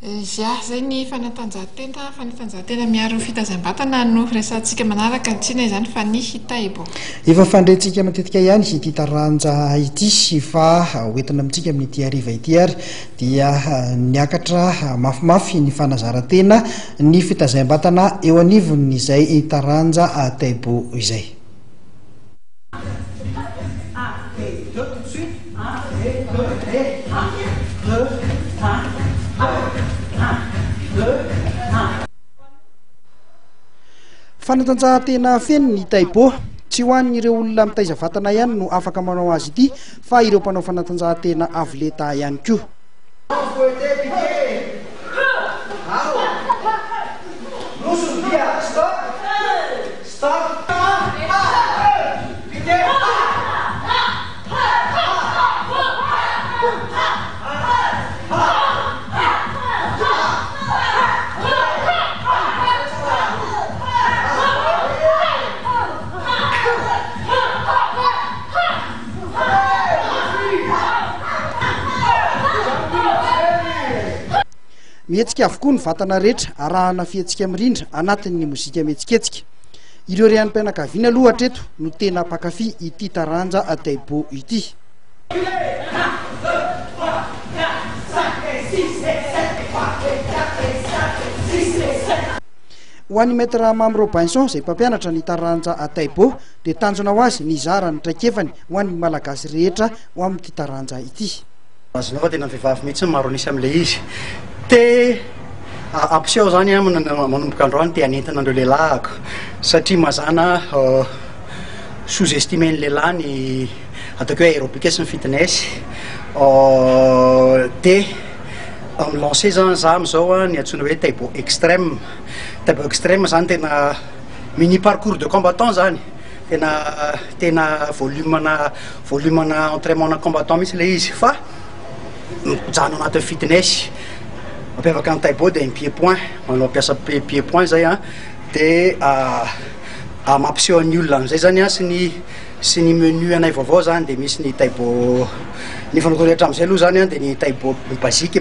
Zay ny fanatanjahantena miaro fitazam-batana no resantsika manaraka antsina izany fa ny hitaibo. Efa fandrentsika matetika ihany ity taranja ity fa hoentina amintsika amin'ity hariva ity ary dia niakatra mafimafy ny fanazarantena ny fitazam-batana eo anivon'izay taranja taibo izay. Fanatanjahantena feno ny taibo, tsy ho an'ireo olona mitaiza vatana ihany no afaka manao azy ity fa ireo mpanao fanatanjahantena avo lenta ihany koa. Mihetsika avokoa ny vatana rehetra arahana fihetsika mirindra anatin'ny mozika mihetsiketsika. Ireo rehanim-pianakaviana aloha hatreto no tena mpakafy ity taranja taibo ity. Ho an'ny maître Mame Robinson izay mpampianatra ny taranja taibo dia tanjona ho azy ny zara ny traikevany ho an'ny malagasy rehetra ho amin'ity taranja ity. Azonao fa tena vehivavy mihitsy maro nisy amin'ilay izy. Te ampiseho zany manomboka androany te hanentina andreo lelahako satria mazana sous-estimer ny lehilahy ny ataoko hoe aérobic sy ny fitness te milancé zany za amizao ny antsoina hoe taibo extrême. Taibo extrême zany tena mini parcours de combattant zany, tena volumena entraînement na combattant mihitsy le izy fa mijanona anatin'ny fitness. Mampiavaka ny taibo dia ny pied-point, manao mampiasa pied-point zay dia mampiseho ny olona amin'izay zany sy ny menu anay vaovao zany dia misy ny taibo ny fanaovana rehetra amin'izay aloha zany dia ny taibo basique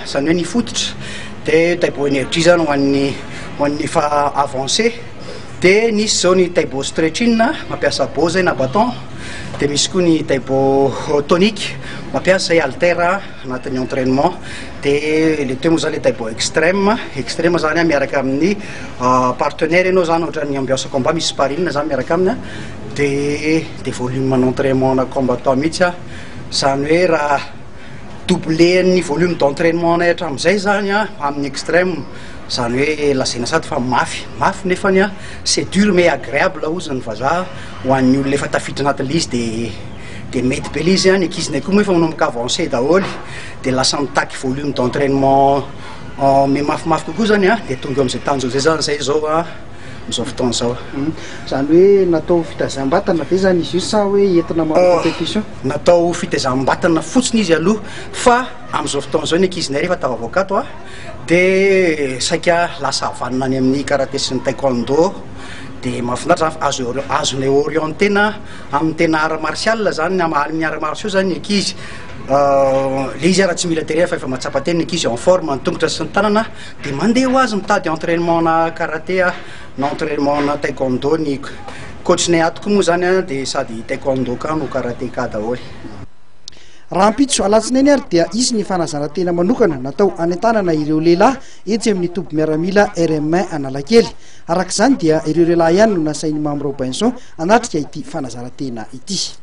zany hoe ny fototra, dia taibo énergie zany ho an'ny fa avancé, dia nisy zao ny taibo stretching mampiasa bo zay na baton, dia misy koa ny taibo tonique mampiasa altera anatin'ny entraînement. Dia le teo moa zany le taibo extrême zany miaraka amin'ny partenaire ianao zany ohatran'ny ambiance combat misy sparring zany miaraka aminy dia volume d'entraînement na combattant mihitsy zany hoe raha doubler ny volume d'entraînement nay hatramin'izay zany amin'ny extrême zany hoe lazaina sady fa mafy nefany c'est dur mais agréable ozany vazaha ho an'ny olona efa tafiditra anatin'ilay izy dia mety be izy ny ankiziny koa moa efa manomboka avancé daholo dia lasa mitaky volume d'entraînement mais mafimafy kokoa zany dia tonga amin'izay tanjona zay zany zay zao amin'izao fotoana zao. Zany hoe natao fitazam-batana ve zany izy io sa hoe entina manao compétition? Natao fitazam-batana fotsiny izy aloha fa amin'izao fotoana zao ny ankizinay rehefa tava avokato dia saika lasa avanina any amin'ny karaté sy ny taekwondo dia mahafinaritra zany azonay orientena amin'ny tena art martial zany amin'ny art martiaux zany ny ankizy. Le izy raha tsy mila tery fa efa matsapa teny ny ankizy en forme ny tongotra sy ny tanana dia mandeha ho azy mitady entraînement na karaté na entraînement na taekwondo. Ny coachnay ato koa moa zany dia sady taekwondo ka no karaté ka daholo. Raha ampitso alatsinainy ary dia izy ny fanazarantena manokana natao anentanana ireo lehilahy etsy amin'ny tobo miaramila RM1 Analakely. Arak'izany dia ireo lehilahy ihany no nasain'ny Mame Robinson anatrika ity fanazarantena ity.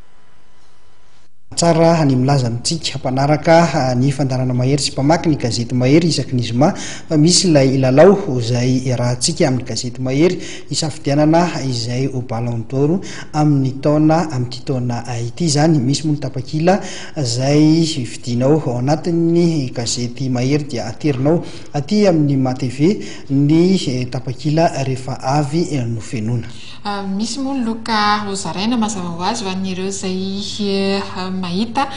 Tsara ny milaza amintsika mpanaraka ny fandarana mahery sy mpamaky ny gazety mahery isaky ny zoma fa misy ilay lalao izay rahantsika amin'ny gazety mahery isafidianana izay au Ballon d'Or amin'ity taona ity zany. Misy moa ny tapakila izay vidinao ao anatin'ny gazety mahery dia aterinao aty amin'ny MATV ny tapakila rehefa avy nofenona. Misy moa ny loka Rozaraina mazava ho azy ho an'ireo izay mahita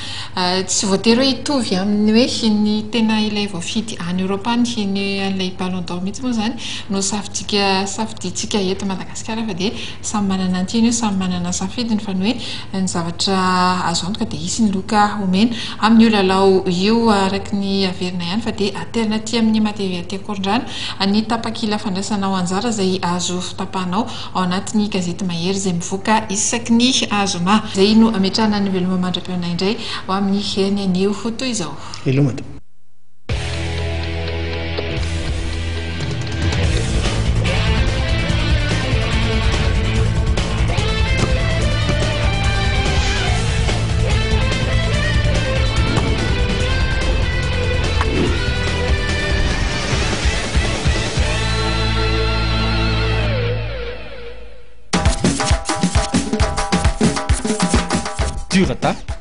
tsy voatery hoe hitovy amin'ny hoe ny tena ilay voafidy any Europa ny an'ilay ballon d'or mihitsy moa zany no safiditsika eto Madagasikara fa dia samy manana ny tiany io samy manana ny safidiny fa ny hoe ny zavatra azo antoka dia isy ny loka omena amin'ny io lalao io araky ny averina ihany fa dia aterina aty amin'ny matérialité Korondrano ny tapakila fandraisana ao anjara izay azo fitapahanao ao anatin'ny gazety Mahery izay mivoaka isaky ny azoma izay no ametrahana ny veloma mandra-piona indray ao amin'ny henan'io toy izao. Elomata. Durata